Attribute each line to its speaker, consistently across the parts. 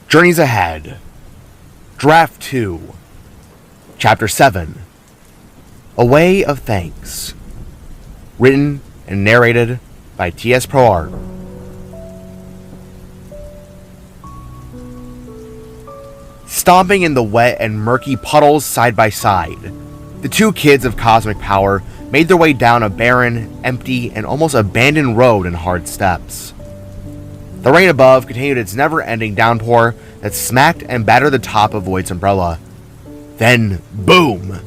Speaker 1: Journeys Ahead, Draft 2, Chapter 7, A Way of Thanks. Written and narrated by T.S. ProArt. Stomping in the wet and murky puddles side by side, the two kids of cosmic power made their way down a barren, empty, and almost abandoned road in hard steps. The rain above continued its never-ending downpour that smacked and battered the top of Void's umbrella. Then, boom!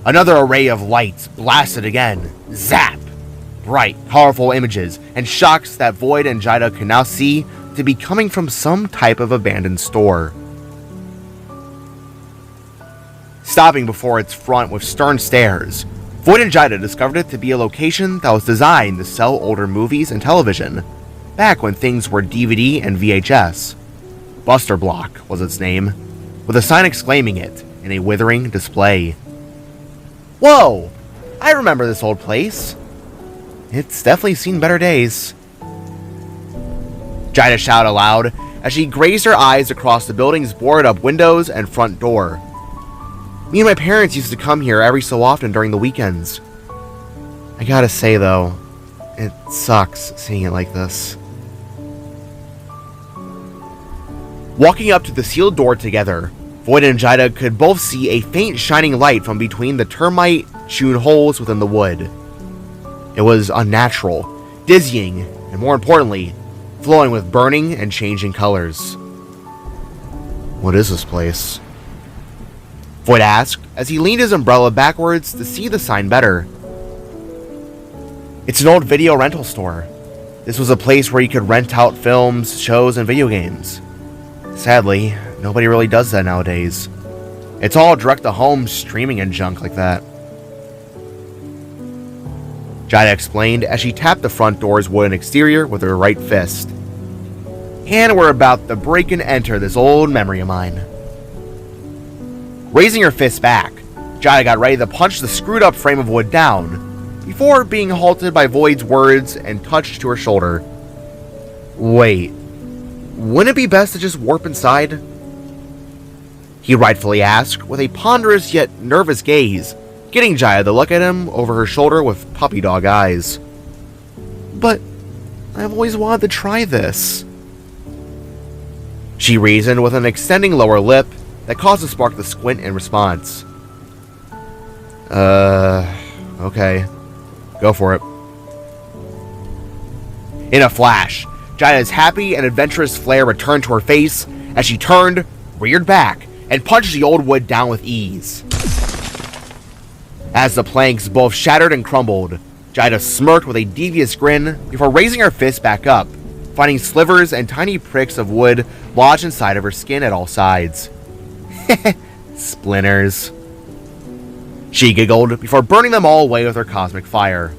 Speaker 1: Another array of lights blasted again. Zap! Bright, colorful images and shocks that Void and Jida could now see to be coming from some type of abandoned store. Stopping before its front with stern stares, Void and Jida discovered it to be a location that was designed to sell older movies and television, back when things were DVD and VHS. Buster Block was its name, with a sign exclaiming it in a withering display. Whoa! I remember this old place. It's definitely seen better days. Jida shouted aloud as she grazed her eyes across the building's boarded-up windows and front door. Me and my parents used to come here every so often during the weekends. I gotta say though, it sucks seeing it like this. Walking up to the sealed door together, Void and Jida could both see a faint shining light from between the termite-strewn holes within the wood. It was unnatural, dizzying, and more importantly, flowing with burning and changing colors. What is this place? Void asked as he leaned his umbrella backwards to see the sign better. It's an old video rental store. This was a place where you could rent out films, shows, and video games. Sadly, nobody really does that nowadays. It's all direct-to-home streaming and junk like that. Jida explained as she tapped the front door's wooden exterior with her right fist. And we're about to break and enter this old memory of mine. Raising her fist back, Jida got ready to punch the screwed-up frame of wood down, before being halted by Void's words and touched to her shoulder. Wait. Wouldn't it be best to just warp inside? He rightfully asked, with a ponderous yet nervous gaze, getting Jida to look at him over her shoulder with puppy dog eyes. But I've always wanted to try this, she reasoned with an extending lower lip that caused the spark to squint in response. Okay. Go for it. In a flash, Jida's happy and adventurous flair returned to her face as she turned, reared back, and punched the old wood down with ease. As the planks both shattered and crumbled, Jida smirked with a devious grin before raising her fist back up, finding slivers and tiny pricks of wood lodged inside of her skin at all sides. Splinters. She giggled before burning them all away with her cosmic fire.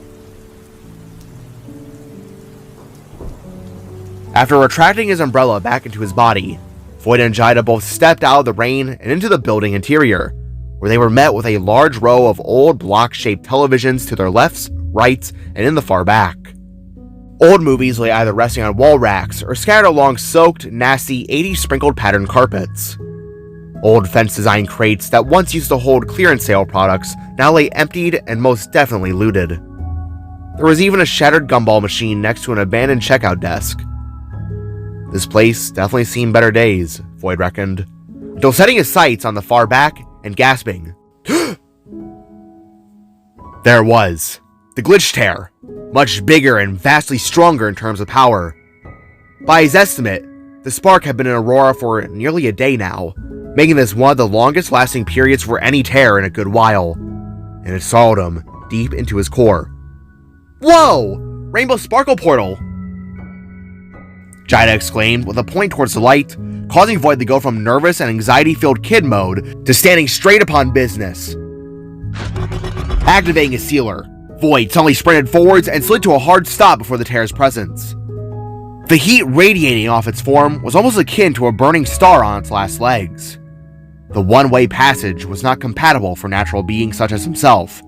Speaker 1: After retracting his umbrella back into his body, Void and Jida both stepped out of the rain and into the building interior, where they were met with a large row of old block-shaped televisions to their lefts, rights, and in the far back. Old movies lay either resting on wall racks or scattered along soaked, nasty, 80s sprinkled patterned carpets. Old fence-design crates that once used to hold clearance sale products now lay emptied and most definitely looted. There was even a shattered gumball machine next to an abandoned checkout desk. This place definitely seen better days, Void reckoned, until setting his sights on the far back and gasping. There it was, the Glitch Tear, much bigger and vastly stronger in terms of power. By his estimate, the spark had been in Aurora for nearly a day now, making this one of the longest lasting periods for any tear in a good while, and it swallowed him deep into his core. Whoa! Rainbow Sparkle Portal! Jida exclaimed with a point towards the light, causing Void to go from nervous and anxiety-filled kid mode to standing straight upon business. Activating his sealer, Void suddenly sprinted forwards and slid to a hard stop before the tear's presence. The heat radiating off its form was almost akin to a burning star on its last legs. The one-way passage was not compatible for natural beings such as himself,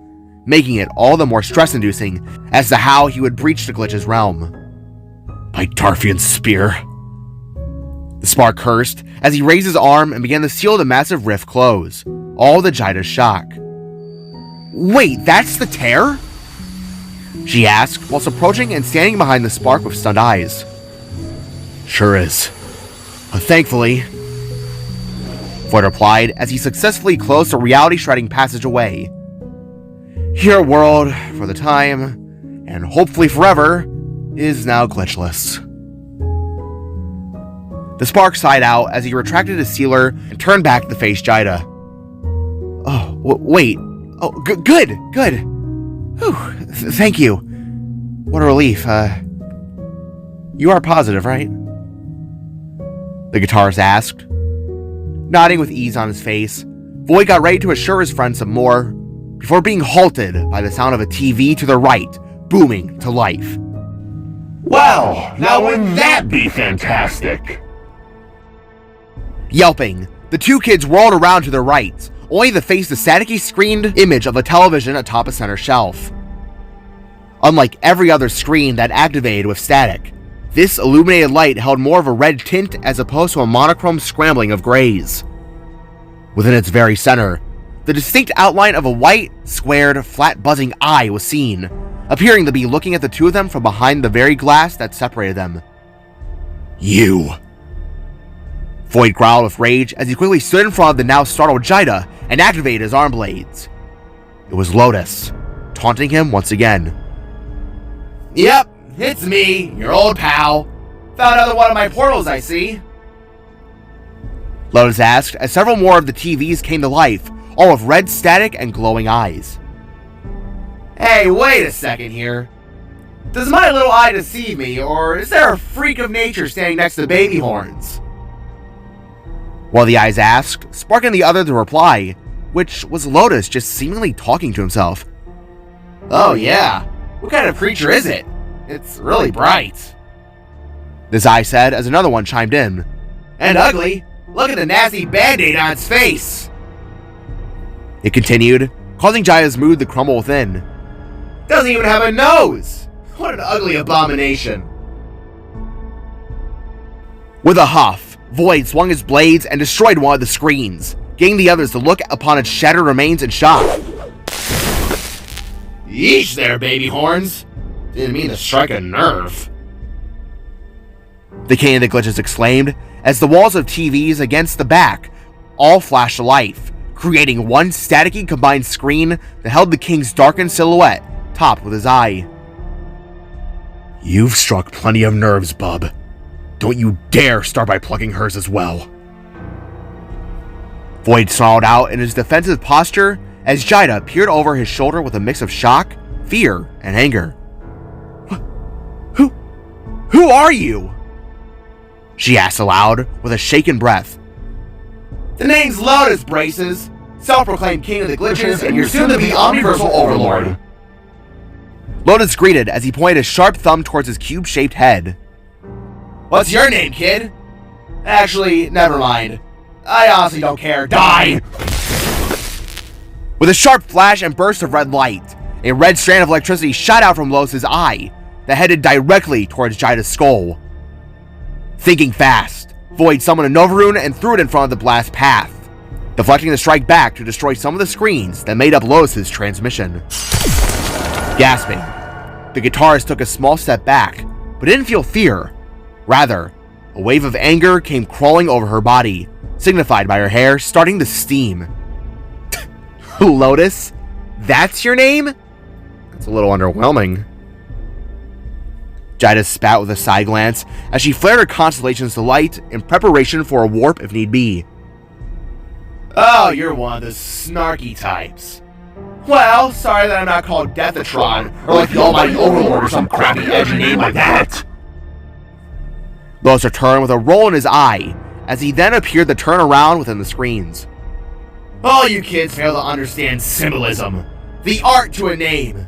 Speaker 1: making it all the more stress-inducing as to how he would breach the Glitch's realm. By Tarfian's spear. The spark cursed as he raised his arm and began to seal the massive rift close, all to Jaida's shock. Wait, that's the tear? She asked, whilst approaching and standing behind the spark with stunned eyes. Sure is. But thankfully, Void replied as he successfully closed the reality-shredding passageway. Your world, for the time, and hopefully forever, is now glitchless. The spark sighed out as he retracted his sealer and turned back to face Jaida. Oh, wait. Oh, good. Whew, thank you. What a relief. You are positive, right? The guitarist asked. Nodding with ease on his face, Void got ready to assure his friend some more, before being halted by the sound of a TV to the right, booming to life.
Speaker 2: Well, now wouldn't that be fantastic?
Speaker 1: Yelping, the two kids whirled around to their right, only to face the staticky screened image of a television atop a center shelf. Unlike every other screen that activated with static, this illuminated light held more of a red tint as opposed to a monochrome scrambling of grays. Within its very center, the distinct outline of a white, squared, flat buzzing eye was seen, appearing to be looking at the two of them from behind the very glass that separated them. You! Void growled with rage as he quickly stood in front of the now startled Jaida and activated his arm blades. It was Lotus, taunting him once again. Yep, it's me, your old pal. Found another one of my portals, I see. Lotus asked as several more of the TVs came to life, all with red static and glowing eyes. Hey, wait a second here. Does my little eye deceive me, or is there a freak of nature standing next to baby horns? While the eyes asked, sparking the other to reply, which was Lotus just seemingly talking to himself. Oh yeah, what kind of creature is it? It's really bright. This eye said as another one chimed in. And ugly. Look at the nasty band-aid on its face. It continued, causing Jaida's mood to crumble within. Doesn't even have a nose. What an ugly abomination. With a huff, Void swung his blades and destroyed one of the screens, getting the others to look upon its shattered remains in shock. Yeesh there, baby horns. Didn't mean to strike a nerve. The King of the Glitches exclaimed as the walls of TVs against the back all flashed to life, creating one staticky combined screen that held the King's darkened silhouette topped with his eye. You've struck plenty of nerves, bub. Don't you dare start by plucking hers as well. Void snarled out in his defensive posture as Jaida peered over his shoulder with a mix of shock, fear, and anger. Who are you? She asked aloud with a shaken breath. The name's Lotus, Braces, self-proclaimed King of the Glitches and your soon-to-be omniversal overlord. Lotus greeted as he pointed a sharp thumb towards his cube-shaped head. What's your name, kid? Actually, never mind. I honestly don't care. Die! With a sharp flash and burst of red light, a red strand of electricity shot out from Lotus's eye that headed directly towards Jaida's skull. Thinking fast, Void summoned a Novarune and threw it in front of the blast path, deflecting the strike back to destroy some of the screens that made up Lotus's transmission. Gasping, the guitarist took a small step back, but didn't feel fear. Rather, a wave of anger came crawling over her body, signified by her hair starting to steam. Lotus? That's your name? That's a little underwhelming. Jaida spat with a side glance as she flared her constellations to light in preparation for a warp if need be. Oh, you're one of the snarky types. Well, sorry that I'm not called Deathatron, or like the Almighty Overlord or some crappy edgy name like that. Lotus returned with a roll in his eye, as he then appeared to turn around within the screens. All you kids fail to understand symbolism. The art to a name.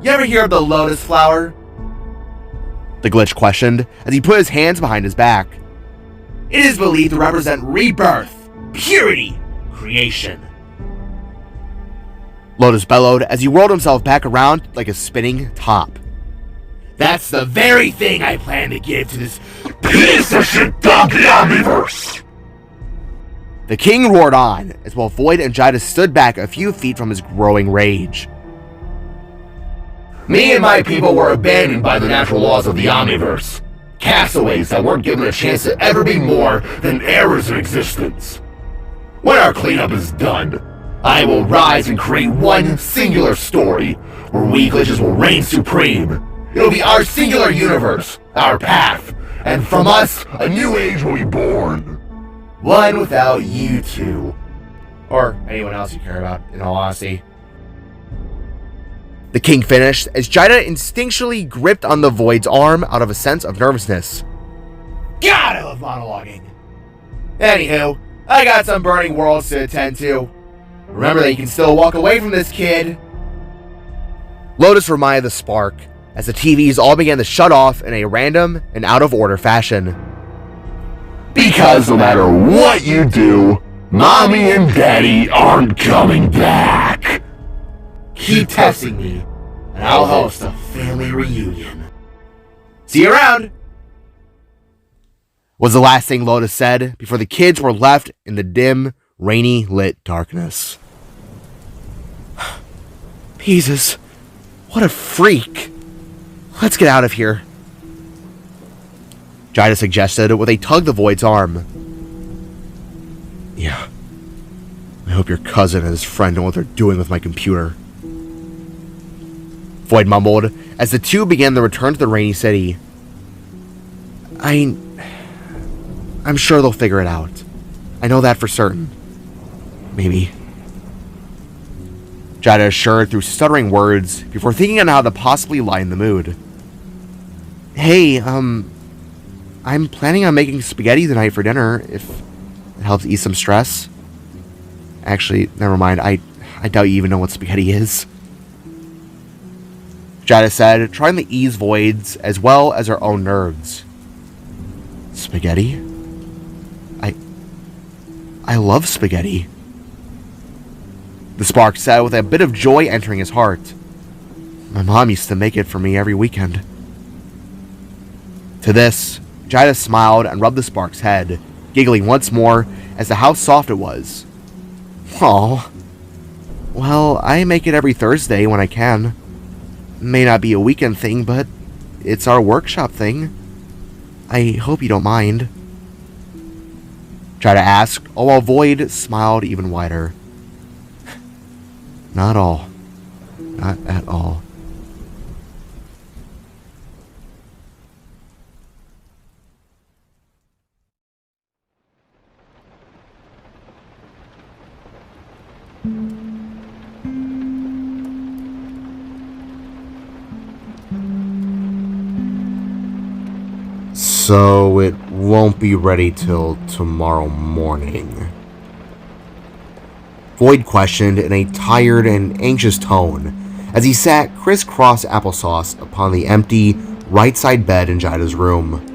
Speaker 1: You ever hear of the lotus flower? The Glitch questioned as he put his hands behind his back. It is believed to represent rebirth, purity, creation. Lotus bellowed as he whirled himself back around like a spinning top. That's the very thing I plan to give to this
Speaker 2: piece of shit dog the Omniverse!
Speaker 1: The king roared on, as while Void and Jida stood back a few feet from his growing rage.
Speaker 2: Me and my people were abandoned by the natural laws of the Omniverse. Castaways that weren't given a chance to ever be more than errors in existence. When our cleanup is done, I will rise and create one singular story where we glitches will reign supreme. It'll be our singular universe, our path, and from us, a new age will be born. One without you two.
Speaker 1: Or anyone else you care about, in all honesty. The king finished as Jida instinctually gripped on the Void's arm out of a sense of nervousness. God, I love monologuing. Anywho, I got some burning worlds to attend to. Remember that you can still walk away from this kid. Lotus reminded the spark as the TVs all began to shut off in a random and out of order fashion.
Speaker 2: Because no matter what you do, Mommy and Daddy aren't coming back.
Speaker 1: Keep testing me, and I'll host a family reunion. See you around! Was the last thing Lotus said before the kids were left in the dim, rainy lit darkness. Jesus, what a freak. Let's get out of here, Jida suggested with a tug of Void's arm. Yeah, I hope your cousin and his friend know what they're doing with my computer, Void mumbled as the two began the return to the rainy city. I'm sure they'll figure it out. I know that for certain. Maybe. Jida assured through stuttering words before thinking on how to possibly lighten the mood. Hey, I'm planning on making spaghetti tonight for dinner, if it helps ease some stress. Actually, never mind. I doubt you even know what spaghetti is, Jida said, trying to ease Void's as well as her own nerves. Spaghetti? I love spaghetti, the spark said with a bit of joy entering his heart. My mom used to make it for me every weekend. To this, Jida smiled and rubbed the spark's head, giggling once more as to how soft it was. Aw. Well, I make it every Thursday when I can. May not be a weekend thing, but it's our workshop thing. I hope you don't mind, Jida asked, all while Void smiled even wider. Not all. Not at all. So it won't be ready till tomorrow morning, Void questioned in a tired and anxious tone as he sat crisscross applesauce upon the empty right side bed in Jida's room.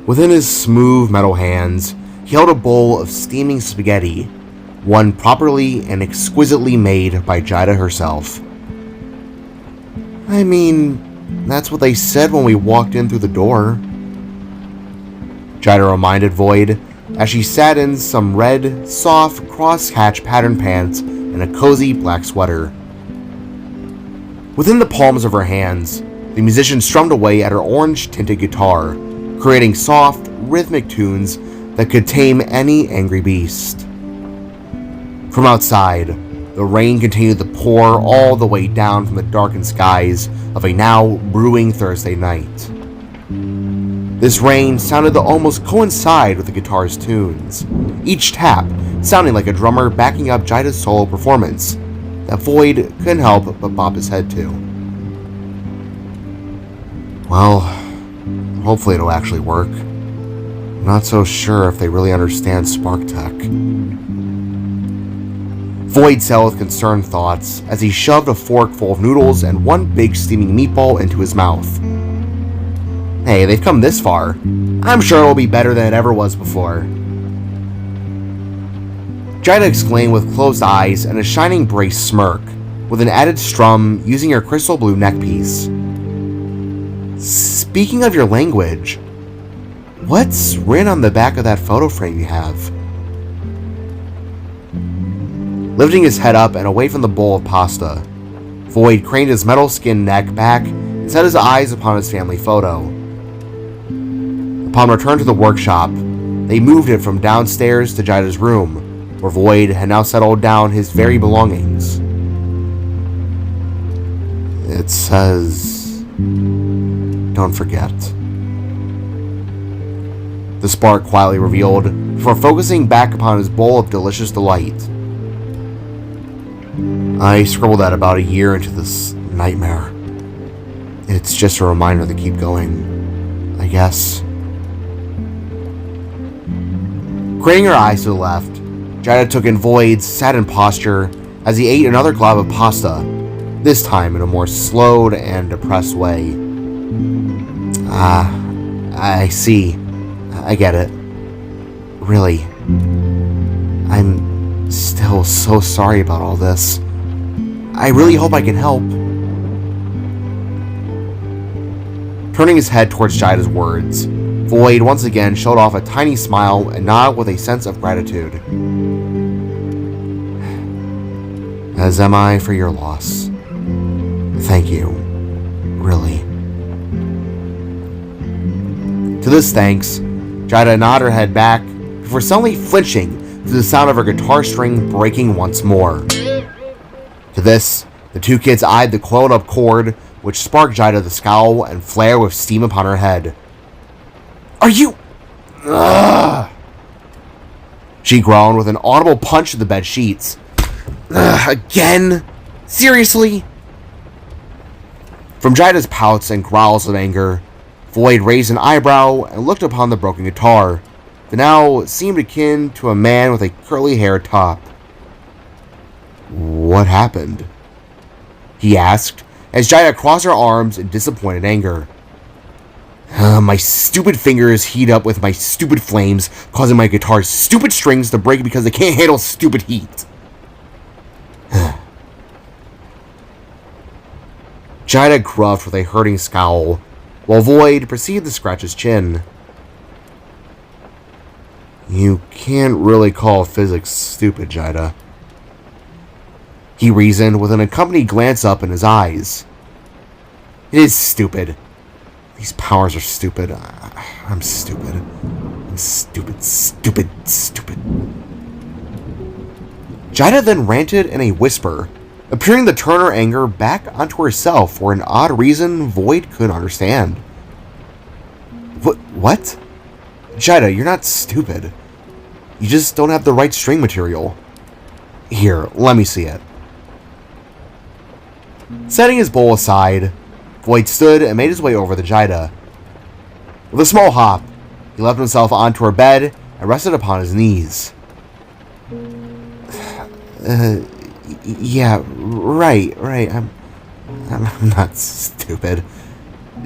Speaker 1: Within his smooth metal hands, he held a bowl of steaming spaghetti, one properly and exquisitely made by Jida herself. I mean, that's what they said when we walked in through the door, Jida reminded Void as she sat in some red, soft, cross-hatch pattern pants and a cozy black sweater. Within the palms of her hands, the musician strummed away at her orange-tinted guitar, creating soft, rhythmic tunes that could tame any angry beast. From outside, the rain continued to pour all the way down from the darkened skies of a now brewing Thursday night. This rain sounded to almost coincide with the guitar's tunes, each tap sounding like a drummer backing up Jida's solo performance that Void couldn't help but bob his head to. Well, hopefully it'll actually work. I'm not so sure if they really understand Spark Tech, Void said with concerned thoughts as he shoved a fork full of noodles and one big steaming meatball into his mouth. Hey, they've come this far. I'm sure it'll be better than it ever was before, Jida exclaimed with closed eyes and a shining brace smirk, with an added strum using her crystal blue neckpiece. Speaking of your language, What's written on the back of that photo frame you have? Lifting his head up and away from the bowl of pasta, Void craned his metal-skinned neck back and set his eyes upon his family photo. Upon return to the workshop, they moved it from downstairs to Jaida's room, where Void had now settled down his very belongings. It says, "Don't forget." The spark quietly revealed before focusing back upon his bowl of delicious delight. I scribbled that about a year into this nightmare. It's just a reminder to keep going, I guess. Craning her eyes to the left, Jaida took in Void's saddened posture as he ate another glob of pasta, this time in a more slowed and depressed way. I see. I get it. Really. I'm still so sorry about all this. I really hope I can help. Turning his head towards Jaida's words, Void once again showed off a tiny smile and nodded with a sense of gratitude. As am I for your loss. Thank you. Really. To this thanks, Jaida nodded her head back before suddenly flinching to the sound of her guitar string breaking once more. To this, the two kids eyed the coiled up cord, which sparked Jaida to scowl and flare with steam upon her head. Are you... Ugh. She groaned with an audible punch to the bed sheets. Again? Seriously? From Jaida's pouts and growls of anger, Void raised an eyebrow and looked upon the broken guitar that now seemed akin to a man with a curly-haired top. What happened? He asked, as Jaida crossed her arms in disappointed anger. My stupid fingers heat up with my stupid flames, causing my guitar's stupid strings to break because they can't handle stupid heat. Jaida gruffed with a hurting scowl, while Void proceeded to scratch his chin. You can't really call physics stupid, Jaida. He reasoned with an accompanied glance up in his eyes. It is stupid. These powers are stupid. I'm stupid. I'm stupid, stupid, stupid. Jaida then ranted in a whisper, appearing to turn her anger back onto herself for an odd reason Void couldn't understand. What? Jaida, you're not stupid. You just don't have the right string material. Here, let me see it. Setting his bowl aside, Void stood and made his way over to Jaida. With a small hop, he left himself onto her bed and rested upon his knees. Yeah, right. I'm not stupid.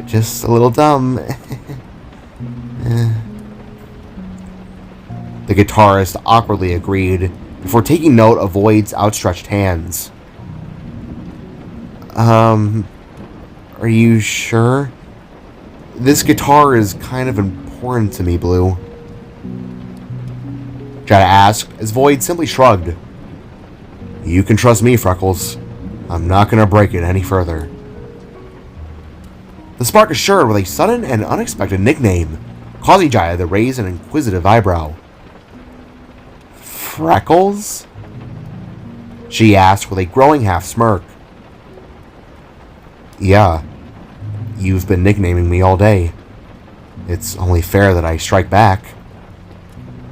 Speaker 1: Just a little dumb. The guitarist awkwardly agreed before taking note of Void's outstretched hands. Are you sure? This guitar is kind of important to me, Blue. Jaida asked, as Void simply shrugged. You can trust me, Freckles. I'm not going to break it any further. The spark assured with a sudden and unexpected nickname, causing Jaida to raise an inquisitive eyebrow. Freckles? She asked with a growing half smirk. Yeah, you've been nicknaming me all day. It's only fair that I strike back.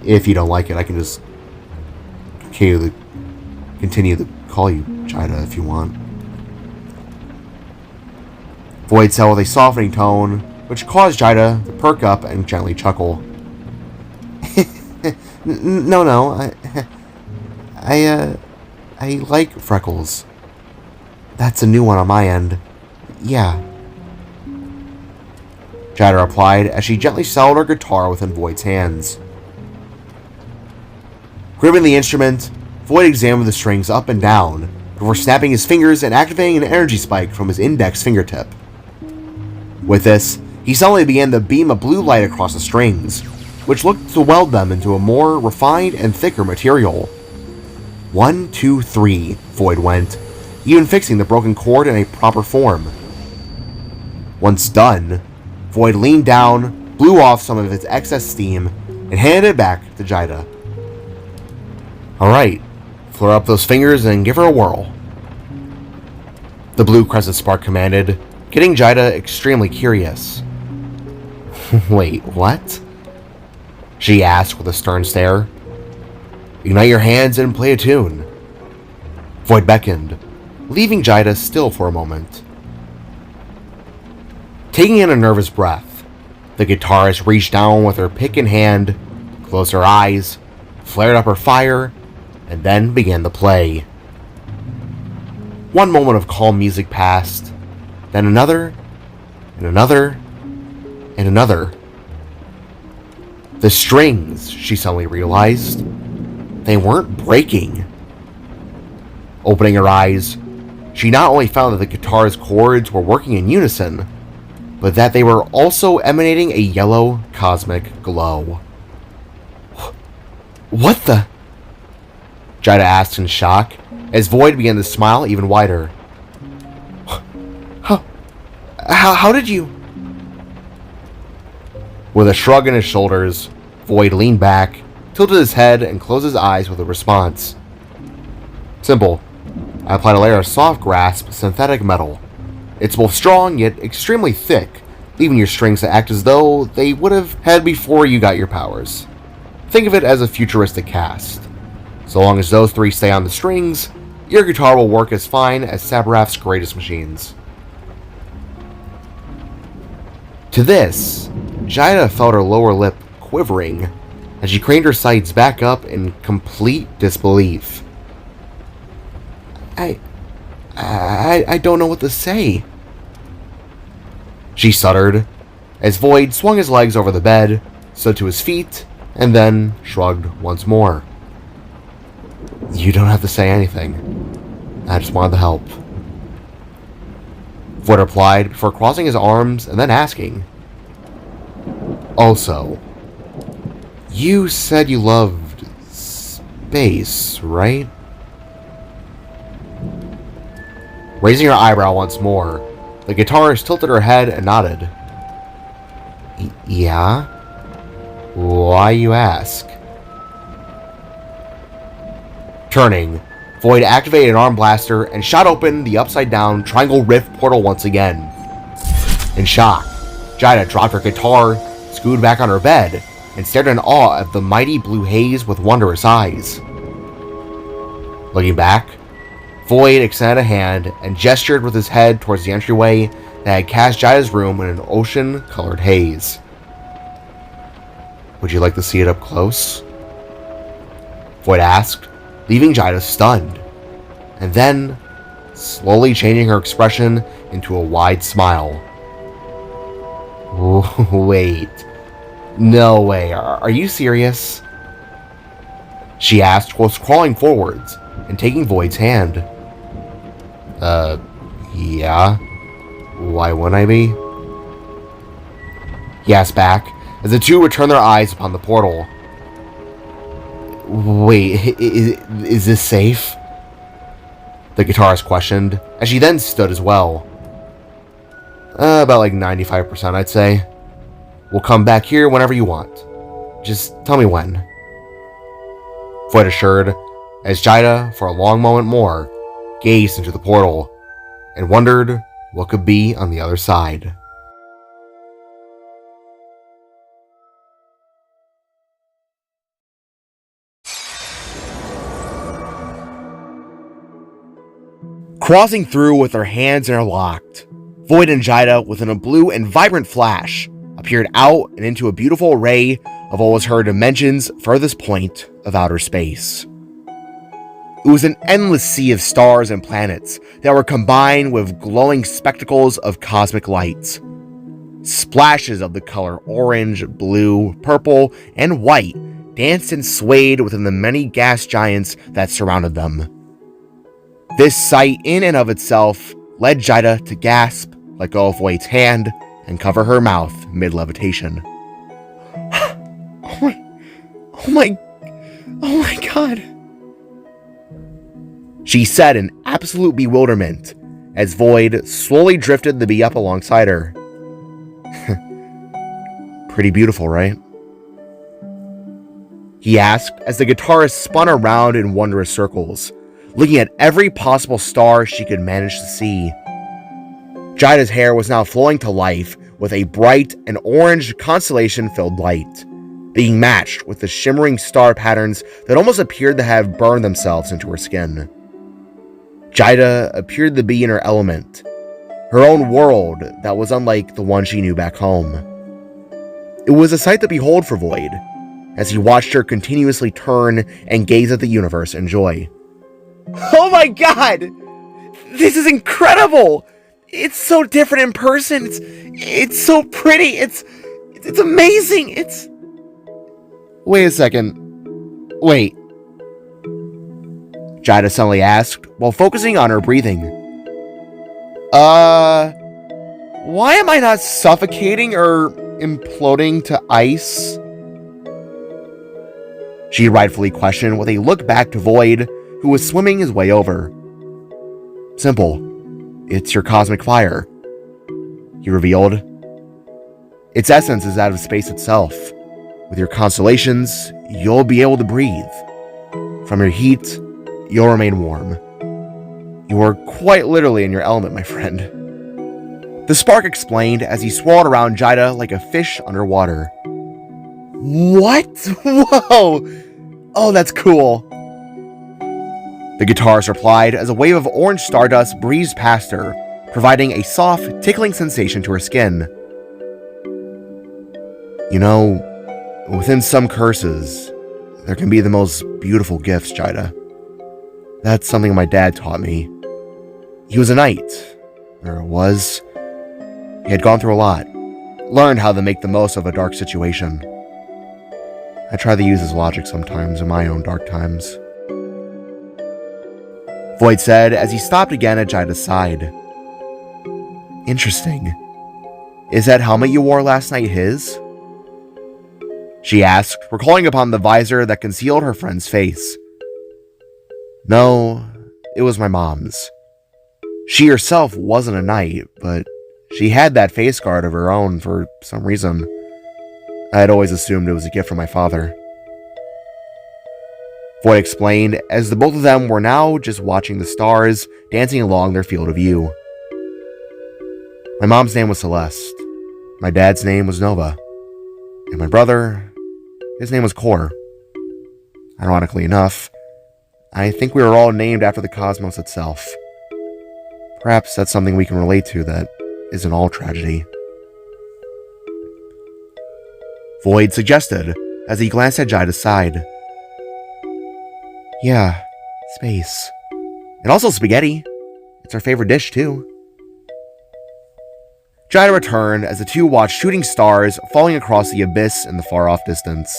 Speaker 1: If you don't like it, I can just continue to call you Jaida if you want. Void said with a softening tone, which caused Jaida to perk up and gently chuckle. No, I like Freckles. That's a new one on my end. Yeah. Jaida replied as she gently settled her guitar within Void's hands. Gripping the instrument, Void examined the strings up and down before snapping his fingers and activating an energy spike from his index fingertip. With this, he suddenly began to beam a blue light across the strings, which looked to weld them into a more refined and thicker material. 1, 2, 3, Void went, even fixing the broken cord in a proper form. Once done, Void leaned down, blew off some of its excess steam, and handed it back to Jida. Alright, flare up those fingers and give her a whirl. The blue crescent spark commanded, getting Jida extremely curious. Wait, what? She asked with a stern stare. Ignite your hands and play a tune. Void beckoned, leaving Jida still for a moment. Taking in a nervous breath, the guitarist reached down with her pick in hand, closed her eyes, flared up her fire, and then began to play. One moment of calm music passed, then another, and another, and another. The strings, she suddenly realized, they weren't breaking. Opening her eyes, she not only found that the guitar's chords were working in unison, but that they were also emanating a yellow cosmic glow. What the? Jida asked in shock, as Void began to smile even wider. How did you? With a shrug in his shoulders, Void leaned back, tilted his head, and closed his eyes with a response. Simple. I applied a layer of soft grasp synthetic metal. It's both strong yet extremely thick, leaving your strings to act as though they would have had before you got your powers. Think of it as a futuristic cast. So long as those three stay on the strings, your guitar will work as fine as Sabarath's greatest machines. To this, Jida felt her lower lip quivering as she craned her sides back up in complete disbelief. I don't know what to say, she stuttered, as Void swung his legs over the bed, stood to his feet, and then shrugged once more. You don't have to say anything. I just wanted to help. Void replied before crossing his arms and then asking. Also, you said you loved space, right? Raising her eyebrow once more, the guitarist tilted her head and nodded. Yeah? Why, you ask? Turning, Void activated an arm blaster and shot open the upside-down Triangle Rift portal once again. In shock, Jida dropped her guitar, scooted back on her bed, and stared in awe at the mighty blue haze with wondrous eyes. Looking back, Void extended a hand and gestured with his head towards the entryway that had cast Jida's room in an ocean-colored haze. Would you like to see it up close? Void asked, leaving Jida stunned, and then slowly changing her expression into a wide smile. Wait. No way. Are you serious? She asked while crawling forwards and taking Void's hand. Yeah. Why wouldn't I be? He asked back as the two returned their eyes upon the portal. Wait, is this safe? The guitarist questioned, as she then stood as well. About like 95%, I'd say. We'll come back here whenever you want. Just tell me when. Void assured, as Jida, for a long moment more, gazed into the portal and wondered what could be on the other side. Crossing through with their hands interlocked, Void and Jida, within a blue and vibrant flash, appeared out and into a beautiful array of what was her dimension's furthest point of outer space. It was an endless sea of stars and planets that were combined with glowing spectacles of cosmic lights. Splashes of the color orange, blue, purple, and white danced and swayed within the many gas giants that surrounded them. This sight in and of itself led Jida to gasp, let go of Void's hand, and cover her mouth mid-levitation.
Speaker 3: Oh my god.
Speaker 1: She said in absolute bewilderment as Void slowly drifted the bee up alongside her. Pretty beautiful, right? He asked as the guitarist spun around in wondrous circles, looking at every possible star she could manage to see. Jaida's hair was now flowing to life with a bright and orange constellation-filled light, being matched with the shimmering star patterns that almost appeared to have burned themselves into her skin. Jaida appeared to be in her element, her own world that was unlike the one she knew back home. It was a sight to behold for Void, as he watched her continuously turn and gaze at the universe in joy.
Speaker 3: Oh my god! This is incredible! It's so different in person. It's so pretty. It's amazing.
Speaker 1: Wait a second. Wait. Jaida suddenly asked while focusing on her breathing. Why am I not suffocating or imploding to ice? She rightfully questioned with a look back to Void, who was swimming his way over. Simple. It's your cosmic fire, he revealed. Its essence is out of space itself. With your constellations, you'll be able to breathe. From your heat, you'll remain warm. You are quite literally in your element, my friend. The spark explained as he swirled around Jaida like a fish underwater.
Speaker 3: What? Whoa! Oh, that's cool.
Speaker 1: The guitarist replied as a wave of orange stardust breezed past her, providing a soft, tickling sensation to her skin. You know, within some curses, there can be the most beautiful gifts, Jaida. That's something my dad taught me. He was a knight, or was. He had gone through a lot, learned how to make the most of a dark situation. I try to use his logic sometimes in my own dark times. Void said as he stopped again at Jaida's side. Interesting. Is that helmet you wore last night his? She asked, recalling upon the visor that concealed her friend's face. No, it was my mom's. She herself wasn't a knight, but she had that face guard of her own for some reason. I had always assumed it was a gift from my father. Void explained as the both of them were now just watching the stars dancing along their field of view. My mom's name was Celeste. My dad's name was Nova. And my brother, his name was Kor. Ironically enough, I think we were all named after the cosmos itself. Perhaps that's something we can relate to that isn't all tragedy. Void suggested as he glanced at Jaida's side. Yeah, space. And also spaghetti. It's our favorite dish, too. Jaida returned as the two watched shooting stars falling across the abyss in the far-off distance.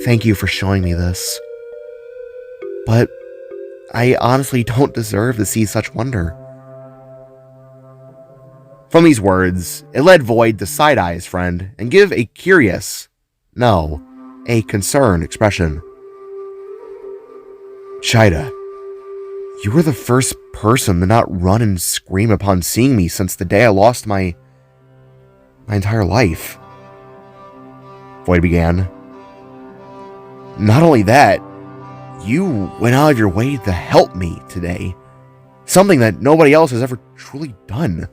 Speaker 1: Thank you for showing me this. But I honestly don't deserve to see such wonder. From these words, it led Void to side-eye his friend and give a curious, no, a concerned expression. Jaida, you were the first person to not run and scream upon seeing me since the day I lost my entire life. Void began. Not only that, you went out of your way to help me today. Something that nobody else has ever truly done.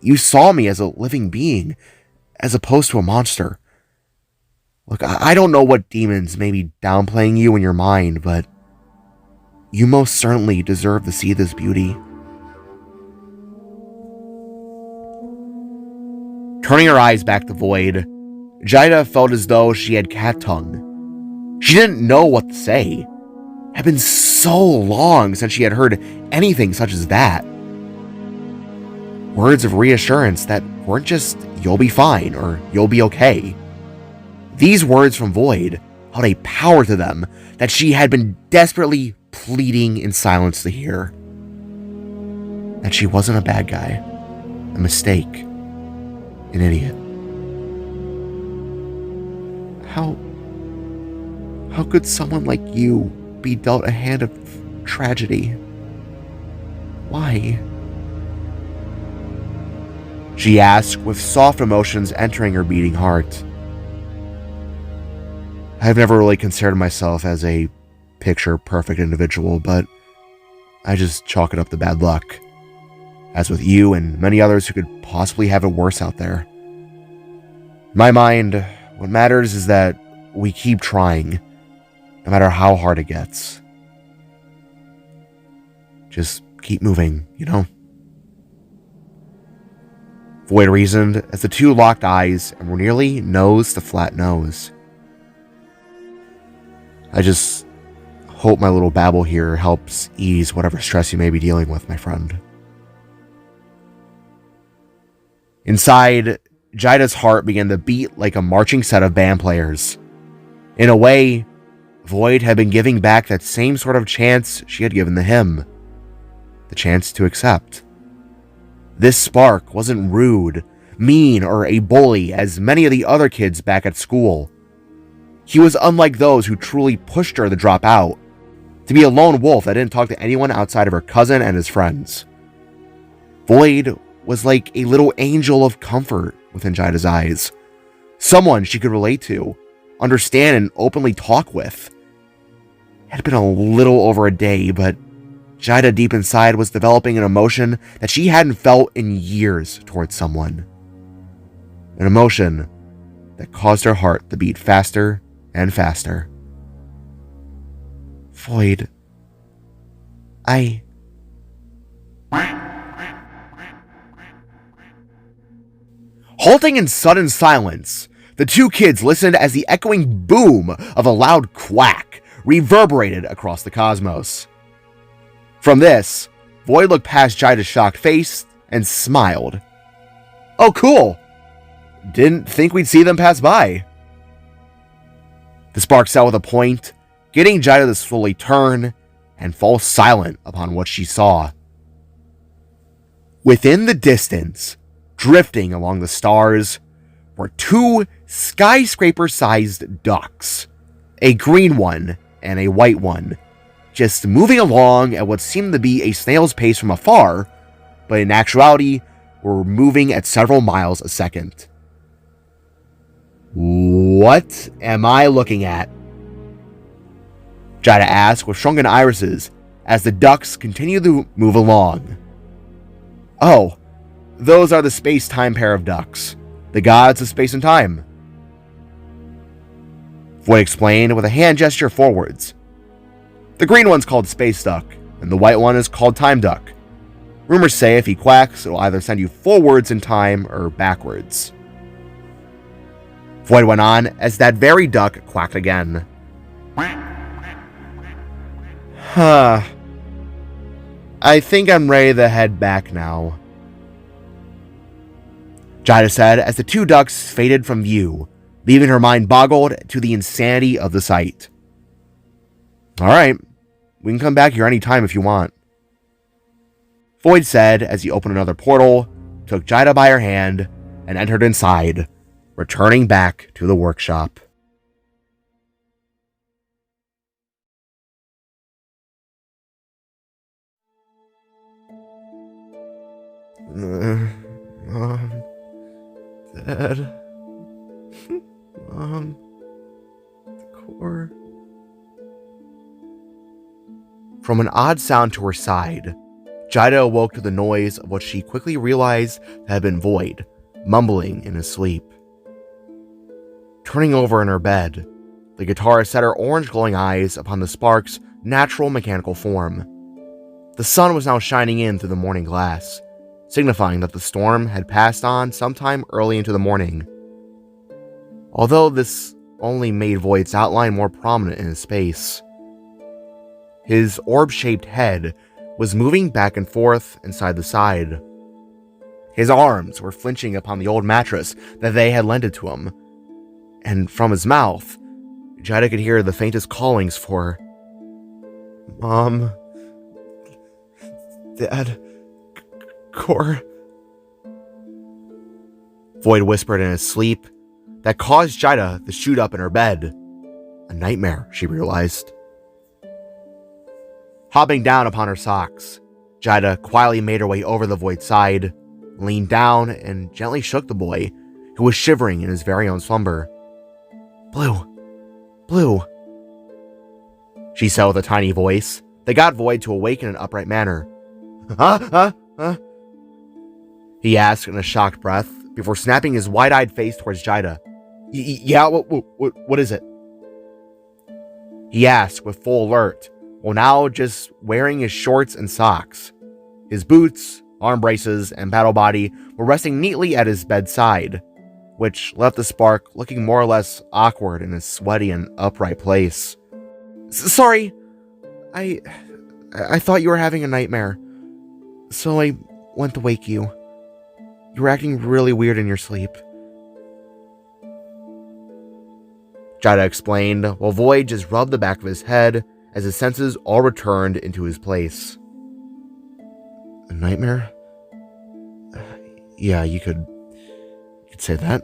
Speaker 1: You saw me as a living being, as opposed to a monster. Look, I don't know what demons may be downplaying you in your mind, but you most certainly deserve to see this beauty. Turning her eyes back to Void, Jaida felt as though she had cat tongue. She didn't know what to say. It had been so long since she had heard anything such as that. Words of reassurance that weren't just, you'll be fine, or you'll be okay. These words from Void held a power to them that she had been desperately pleading in silence to hear. that she wasn't a bad guy, a mistake, an idiot. How could someone like you be dealt a hand of tragedy? Why? She asked, with soft emotions entering her beating heart. I've never really considered myself as a picture-perfect individual, but I just chalk it up to bad luck. As with you and many others who could possibly have it worse out there. In my mind, what matters is that we keep trying, no matter how hard it gets. Just keep moving, you know? Void reasoned as the two locked eyes and were nearly nose to flat nose. I just hope my little babble here helps ease whatever stress you may be dealing with, my friend. Inside, Jaida's heart began to beat like a marching set of band players. In a way, Void had been giving back that same sort of chance she had given to him. The chance to accept. This spark wasn't rude, mean, or a bully as many of the other kids back at school. He was unlike those who truly pushed her to drop out, to be a lone wolf that didn't talk to anyone outside of her cousin and his friends. Void was like a little angel of comfort within Jaida's eyes. Someone she could relate to, understand, and openly talk with. It had been a little over a day, but Jaida deep inside was developing an emotion that she hadn't felt in years towards someone. An emotion that caused her heart to beat faster and faster. Void, Halting in sudden silence, the two kids listened as the echoing boom of a loud quack reverberated across the cosmos. From this, Void looked past Jaida's shocked face and smiled. Oh, cool. Didn't think we'd see them pass by. The spark set with a point, getting Jaida to slowly turn and fall silent upon what she saw. Within the distance, drifting along the stars, were two skyscraper-sized ducks, a green one and a white one, just moving along at what seemed to be a snail's pace from afar, but in actuality were moving at several miles a second. What am I looking at? Jaida asked with shrunken irises as the ducks continued to move along. Oh, those are the space-time pair of ducks, the gods of space and time. Void explained with a hand gesture forwards. The green one's called Space Duck, and the white one is called Time Duck. Rumors say if he quacks, it'll either send you forwards in time or backwards. Void went on as that very duck quacked again. Huh. I think I'm ready to head back now, Jaida said as the two ducks faded from view, leaving her mind boggled to the insanity of the sight. Alright, we can come back here anytime if you want, Void said as he opened another portal, took Jaida by her hand, and entered inside, returning back to the workshop. Mom, Dad, Mom, the core. From an odd sound to her side, Jaida awoke to the noise of what she quickly realized had been Void, mumbling in his sleep. Turning over in her bed, the guitarist set her orange glowing eyes upon the spark's natural mechanical form. The sun was now shining in through the morning glass, signifying that the storm had passed on sometime early into the morning. Although this only made Void's outline more prominent in his space. His orb-shaped head was moving back and forth inside the side. His arms were flinching upon the old mattress that they had lended to him, and from his mouth, Jaida could hear the faintest callings for Mom, Dad,
Speaker 3: Core.
Speaker 1: Void whispered in his sleep that caused Jida to shoot up in her bed. A nightmare, she realized. Hopping down upon her socks, Jida quietly made her way over the Void's side, leaned down, and gently shook the boy, who was shivering in his very own slumber. Blue. Blue. She said with a tiny voice that got Void to awake in an upright manner. Huh? He asked in a shocked breath before snapping his wide-eyed face towards Jida. Yeah, what is it? He asked with full alert, while now just wearing his shorts and socks. His boots, arm braces, and paddle body were resting neatly at his bedside, which left the spark looking more or less awkward in his sweaty and upright place. Sorry, I thought you were having a nightmare, so I went to wake you. You were acting really weird in your sleep. Jida explained, while Void just rubbed the back of his head as his senses all returned into his place. A nightmare? Yeah, you could say that.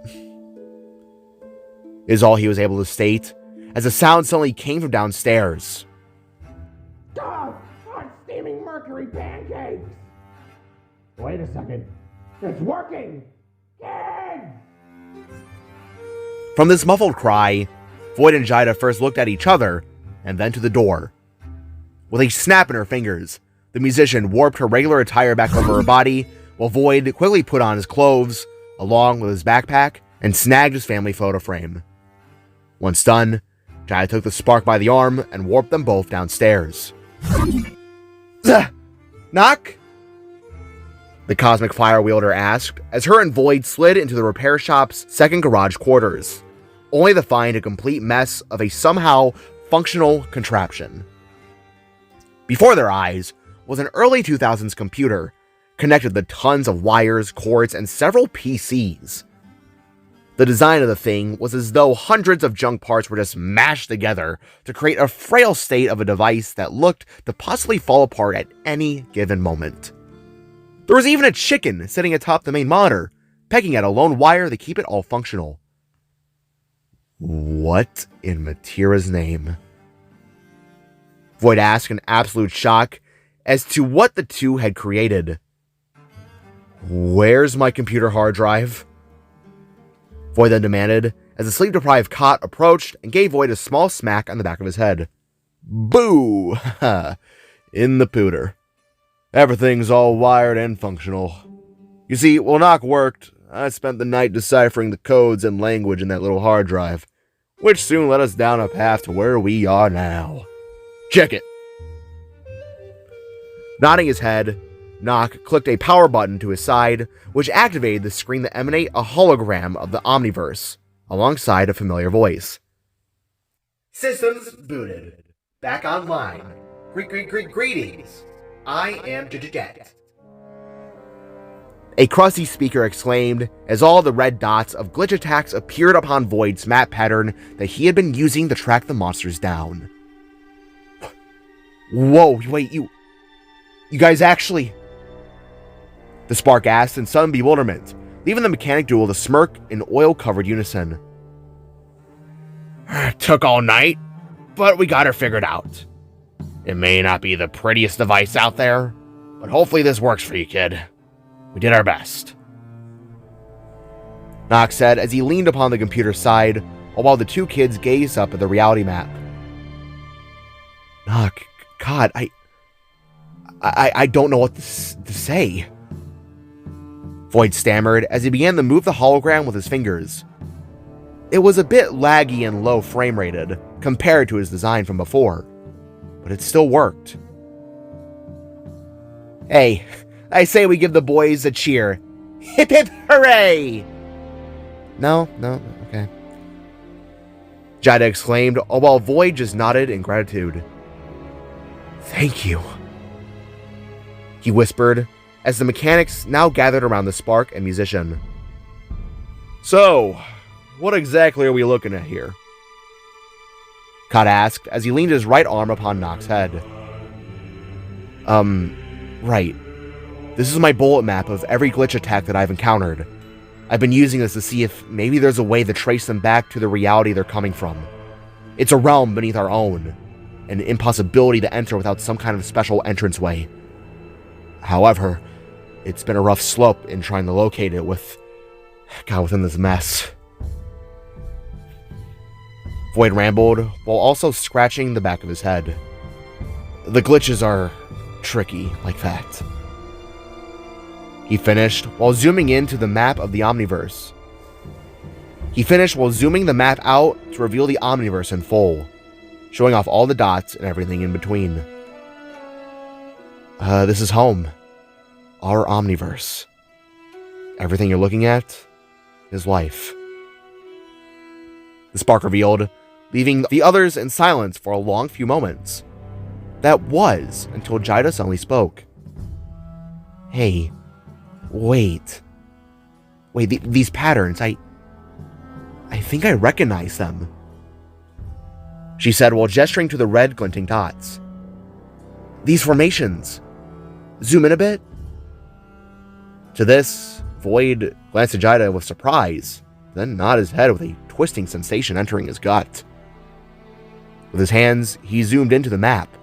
Speaker 1: Is all he was able to state, as a sound suddenly came from downstairs.
Speaker 2: God, hot steaming mercury pancakes! Wait a second. It's working! Kid!
Speaker 1: From this muffled cry, Void and Jida first looked at each other, and then to the door. With a snap in her fingers, the musician warped her regular attire back over her body, while Void quickly put on his clothes, along with his backpack, and snagged his family photo frame. Once done, Jida took the spark by the arm and warped them both downstairs.
Speaker 3: Knock?
Speaker 1: The Cosmic Fire Wielder asked, as her and Void slid into the repair shop's second garage quarters, only to find a complete mess of a somehow functional contraption. Before their eyes was an early 2000s computer, connected to tons of wires, cords, and several PCs. The design of the thing was as though hundreds of junk parts were just mashed together to create a frail state of a device that looked to possibly fall apart at any given moment. There was even a chicken sitting atop the main monitor, pecking at a lone wire to keep it all functional. What in Matira's name? Void asked in absolute shock as to what the two had created. Where's my computer hard drive? Void then demanded, as the sleep-deprived cot approached and gave Void a small smack on the back of his head. Boo! In the pooter. Everything's all wired and functional. You see, while Knock worked, I spent the night deciphering the codes and language in that little hard drive, which soon led us down a path to where we are now. Check it! Nodding his head, Knock clicked a power button to his side, which activated the screen that emanated a hologram of the Omniverse, alongside a familiar voice.
Speaker 3: Systems booted. Back online. Greetings. I am Jet.
Speaker 1: A crusty speaker exclaimed as all the red dots of glitch attacks appeared upon Void's map pattern that he had been using to track the monsters down. Whoa, wait, you guys actually... The spark asked in sudden bewilderment, leaving the mechanic duo to smirk in oil-covered unison. Took all night, but we got her figured out. It may not be the prettiest device out there, but hopefully this works for you, kid. We did our best. Knox said as he leaned upon the computer's side, while the two kids gazed up at the reality map. Knock, God, I don't know what to say. Void stammered as he began to move the hologram with his fingers. It was a bit laggy and low frame rated compared to his design from before, but it still worked. Hey, I say we give the boys a cheer. Hip hip hooray! No, okay. Jida exclaimed, while Void just nodded in gratitude. Thank you, he whispered, as the mechanics now gathered around the spark and musician. So, what exactly are we looking at here? Cot asked as he leaned his right arm upon Knock's head. Right. This is my bullet map of every glitch attack that I've encountered. I've been using this to see if maybe there's a way to trace them back to the reality they're coming from. It's a realm beneath our own, an impossibility to enter without some kind of special entranceway. However, it's been a rough slope in trying to locate it within this mess. Void rambled, while also scratching the back of his head. The glitches are tricky like that. He finished while zooming into the map of the Omniverse. He finished while zooming the map out to reveal the Omniverse in full, showing off all the dots and everything in between. This is home. Our Omniverse. Everything you're looking at is life. The spark revealed, leaving the others in silence for a long few moments. That was until Jida suddenly spoke. Hey, wait, these patterns, I think I recognize them, she said while gesturing to the red glinting dots. These formations. Zoom in a bit. To this, Void glanced at Jida with surprise, then nodded his head with a twisting sensation entering his gut. With his hands, he zoomed into the map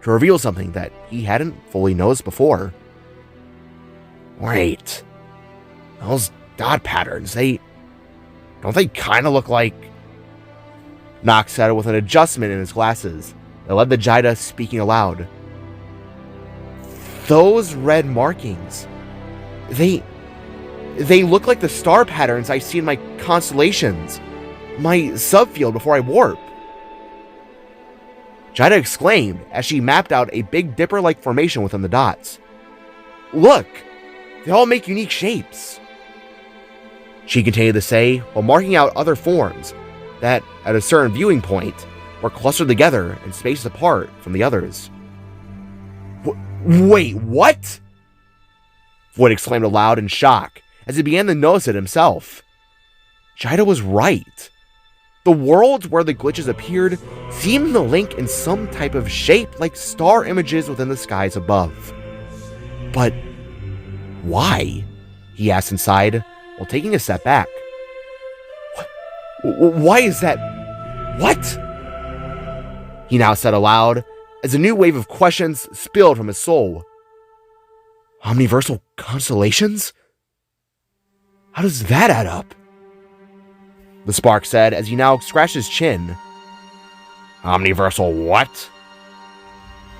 Speaker 1: to reveal something that he hadn't fully noticed before. Wait, those dot patterns, don't they kind of look like... Nox said with an adjustment in his glasses that led to Jida speaking aloud. Those red markings, they look like the star patterns I see in my constellations, my subfield before I warp. Jida exclaimed as she mapped out a Big Dipper-like formation within the dots. Look, they all make unique shapes. She continued to say while marking out other forms that, at a certain viewing point, were clustered together and spaced apart from the others. Wait, what? Void exclaimed aloud in shock as he began to notice it himself. Jida was right. The worlds where the glitches appeared seemed to link in some type of shape like star images within the skies above. But why? He asked inside while taking a step back. Why is that? What? He now said aloud as a new wave of questions spilled from his soul. Omniversal constellations? How does that add up? The spark said as he now scratched his chin. Omniversal what?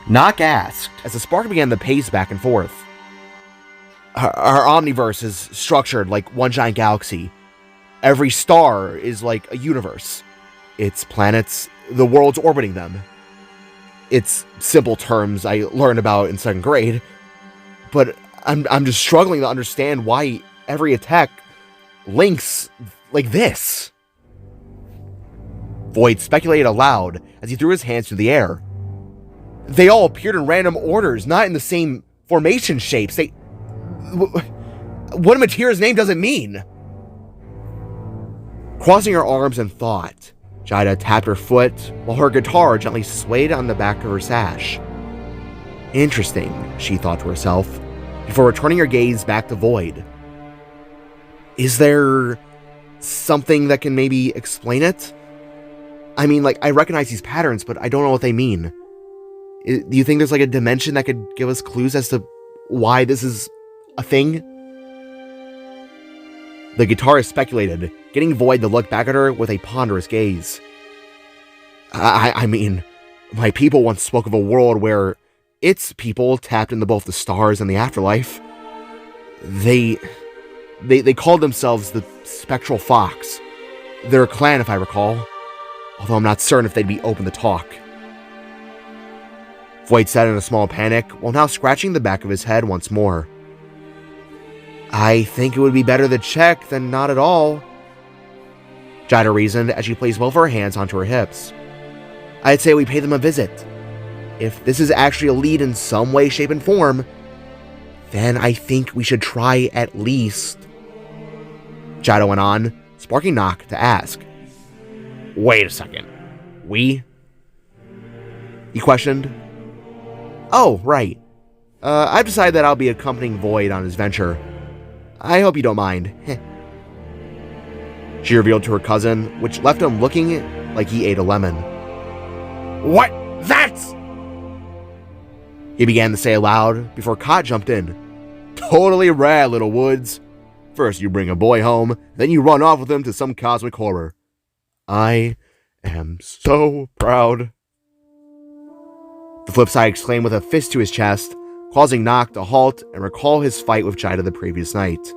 Speaker 1: Nock asked as the spark began to pace back and forth. Our omniverse is structured like one giant galaxy. Every star is like a universe. Its planets, the worlds orbiting them. It's simple terms I learned about in 2nd grade, but I'm just struggling to understand why every attack links like this. Void speculated aloud as he threw his hands through the air. They all appeared in random orders, not in the same formation shapes. What a Mateer's name doesn't mean. Crossing her arms in thought, Jida tapped her foot while her guitar gently swayed on the back of her sash. Interesting, she thought to herself, before returning her gaze back to Void. Is there something that can maybe explain it? I mean, I recognize these patterns, but I don't know what they mean. Do you think there's a dimension that could give us clues as to why this is a thing? The guitarist speculated, getting Void to look back at her with a ponderous gaze. I mean, my people once spoke of a world where its people tapped into both the stars and the afterlife. They called themselves the Spectral Fox. They're a clan, if I recall, although I'm not certain if they'd be open to talk. Void said in a small panic, while now scratching the back of his head once more. I think it would be better to check than not at all, Jida reasoned as she placed both her hands onto her hips. I'd say we pay them a visit. If this is actually a lead in some way, shape, and form, then I think we should try at least. Jida went on, sparking Nock to ask. Wait a second. We? He questioned. Oh, right. I've decided that I'll be accompanying Void on his venture. I hope you don't mind. She revealed to her cousin, which left him looking like he ate a lemon.
Speaker 3: What? That's...
Speaker 1: He began to say aloud before Cott jumped in. Totally rad, little Woods. First you bring a boy home, then you run off with him to some cosmic horror. I am so proud. The flip side exclaimed with a fist to his chest, causing Nock to halt and recall his fight with Jida the previous night.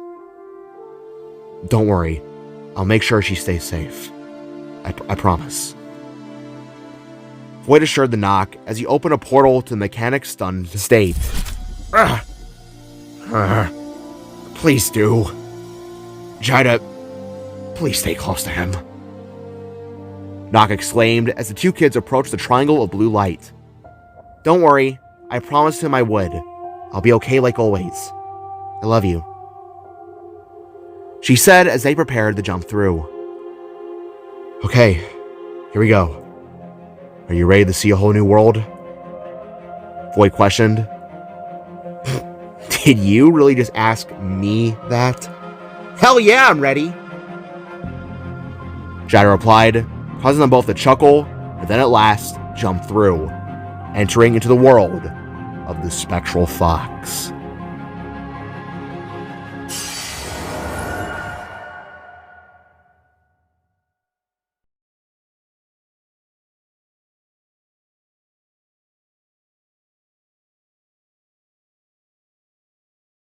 Speaker 1: Don't worry, I'll make sure she stays safe. I promise. Void assured the Nock as he opened a portal to the mechanic's stunned state. Please do. Jida, please stay close to him. Nock exclaimed as the two kids approached the triangle of blue light. Don't worry, I promised him I would. I'll be okay like always. I love you. She said as they prepared to jump through. Okay, here we go. Are you ready to see a whole new world? Void questioned. Did you really just ask me that? Hell yeah, I'm ready! Jida replied, causing them both to chuckle, and then at last jump through, entering into the world of the Spectral Fox.